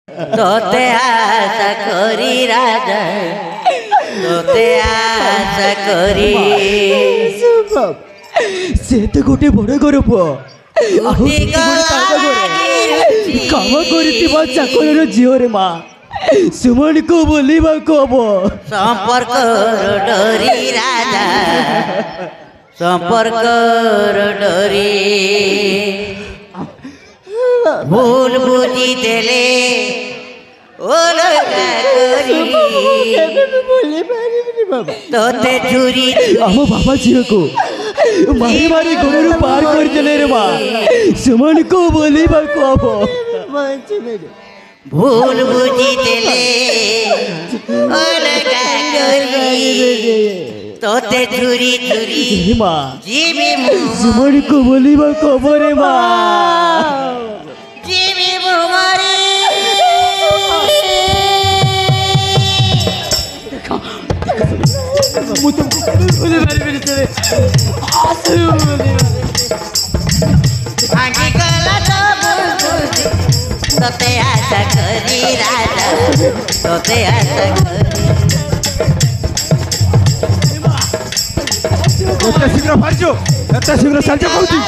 তোতে আশা করি রাজা তোতে আশা করি সে তো গোটে বড় গরব কাম করুଥିବା ଚାକରର ଝିଅରେ ମା ସୁମଣିକୁ ବୁଲିବାକୁ ହବ সম্পর্ক ডরি রাজা সম্পর্ক ডরি ভুল বুঝি দেলে তোতে ঝুরি ଆମ ବାବା ଝିଅକୁ ମାରି ମାରି ଗୋଡ଼ରୁ ପାର କରିଦେଲେ ରେ ମା ସୁମଣିକୁ ବୁଲିବାକୁ ହବ ভুল বুঝি দেলে তোতে ঝুরি ঝুরি মা জীবি ସୁମଣିକୁ ବୁଲିବାକୁ ହବ ରେ ମା জীবি মুমারি ମୁଁ ତୁମକୁ ବୁଲି ପାରିବିନି ভাঙি গলা তোতে আশা করি রাজা তোতে আশা করি এত শীঘ্র পারছো এত শীঘ্র সাহায্য করছি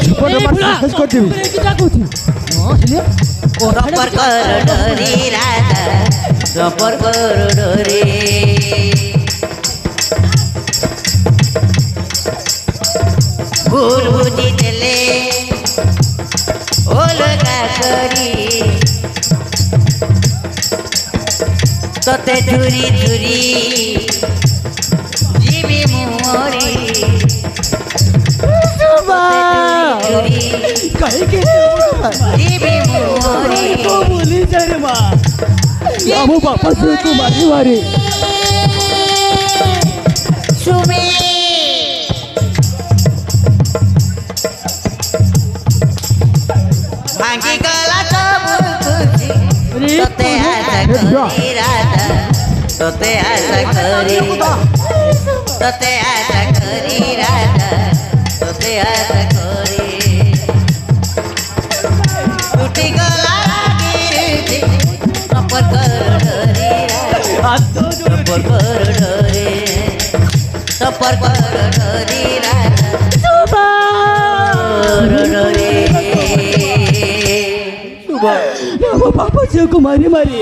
জীবনের মাছ শেষ করছিবি সম্পর্ক ডরি রাজা সম্পর্ক ডরি ভুল বুঝি দেলে ওলগা করি তোতে ঝুরি ঝুরি জীবি মুমরি ঝুরি କାହିଁକି জীবি মুমরি ବୁଲି ଯାରେ ମା ଆମ ବାପା ଝିଅକୁ ମାରି ମାରି সুমি ভাঙি গলা সবু খুশি তোতে আশা করি রাজা তোতে আশা করি তোতে আশা করি রাজা তোতে আশা করি টুটি গলা গিরি সম্পর্ক ডরি সম্পর্ক ডরি সম্পর্ক ডরি রাজা ডরি ଆମ ବାପା ଝିଅକୁ ମାରି ମାରି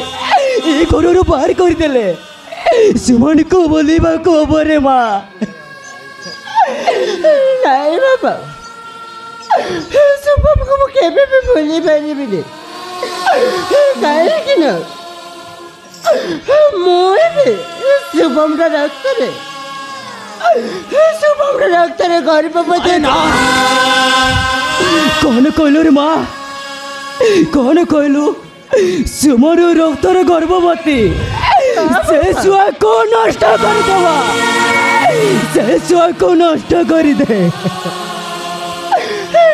ଏ ଘରରୁ ବାହାର କରିଦେଲେ ସୁମଣିକୁ ବୁଲିବାକୁ ହବ ରେ ମା ନାଇଁ ବାପା ଶୁଭମକୁ ମୁଁ କେବେ ବି ଭୁଲି ପାରିବିନି କାହିଁକି ନା ମୁଁ ଏବେ ଶୁଭମର ରକ୍ତରେ ଗର୍ଭବତୀ କଣ କହିଲୁ ରେ ମା କଣ କହିଲୁ ସୁମର ରକ୍ତର ଗର୍ଭବତୀ ସେ ଛୁଆକୁ ନଷ୍ଟ କରିଦେବା ସେ ଛୁଆକୁ ନଷ୍ଟ କରିଦେ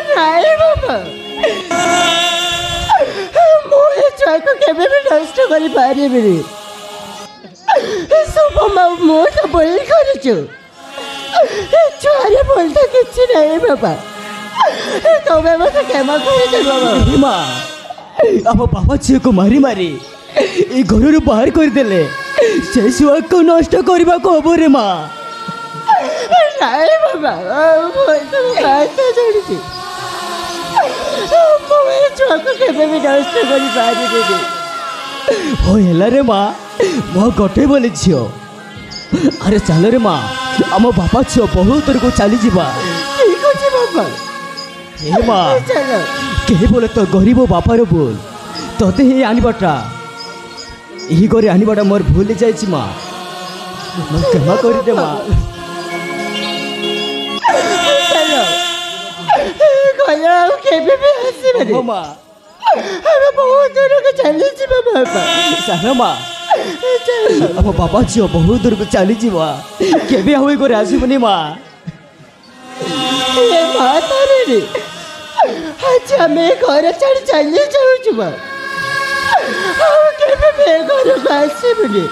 ନାଇଁ ବାପା ମୁଁ ଏ ଛୁଆକୁ କେବେ ବି ନଷ୍ଟ କରିପାରିବିନି ଶୁଭମ ମୁଁ ତ ଭୁଲ କରିଛୁ ଛୁଆରେ ଭୁଲ ତ କିଛି ନାହିଁ ବାପା ତମେ ମୋତେ କ୍ଷମା କରିଦେବ ମା ଆମ ବାପା ଝିଅକୁ ମାରି ମାରି ଏ ଘରରୁ ବାହାର କରିଦେଲେ ସେ ଛୁଆକୁ ନଷ୍ଟ କରିବାକୁ ହବ ରେ ମା ନାଇଁ ବାବା ମୁଁ ଜାଣିଛି ମୁଁ ଏ ଛୁଆକୁ କେବେ ବି ନଷ୍ଟ କରିପାରିବିନି ହଉ ହେଲା ରେ ମା ମୋ ଗୋଟେ ବୋଲି ଝିଅ ଆରେ ଚାଲ ରେ ମା ଆମ ବାପା ଝିଅ ବହୁତ ଦୂରକୁ ଚାଲିଯିବା ଠିକ ଅଛି ବାବା ଏ ମା ଚାଲ କେବଳ ତ ଗରିବ ବାପାର ଭୁଲ ତତେ ହିଁ ଆଣିବାଟା ଏହି ଘରେ ଆଣିବାଟା ମୋର ଭୁଲ ଯାଇଛି ମା କ୍ଷମା କରିଦେ ମା ଚାଲ ଘର ଆଉ କେବେ ବି ଆସିବନି ମା ଆମେ ବହୁତ ଦୂରକୁ ଚାଲିଯିବା ବାବା ସାନ ମା ଆମ ବାପା ଝିଅ ବହୁତ ଦୂରକୁ ଚାଲିଯିବା କେବେ ଆଉ ଏ ଘରେ ଆସିବନି ମା ଏ ମା ତାରିଣୀ ଆଜି ଆମେ ଘର ଛାଡ଼ି ଚାଲି ଯାଉଛୁ ମା ଆଉ କେବେ ବି ଏ ଘରକୁ ଆସିବୁନି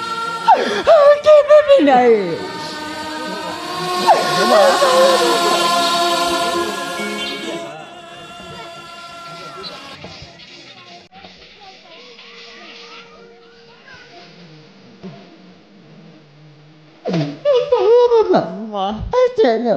ଆଉ କେବେ ବି ନାହିଁ ଚାଲ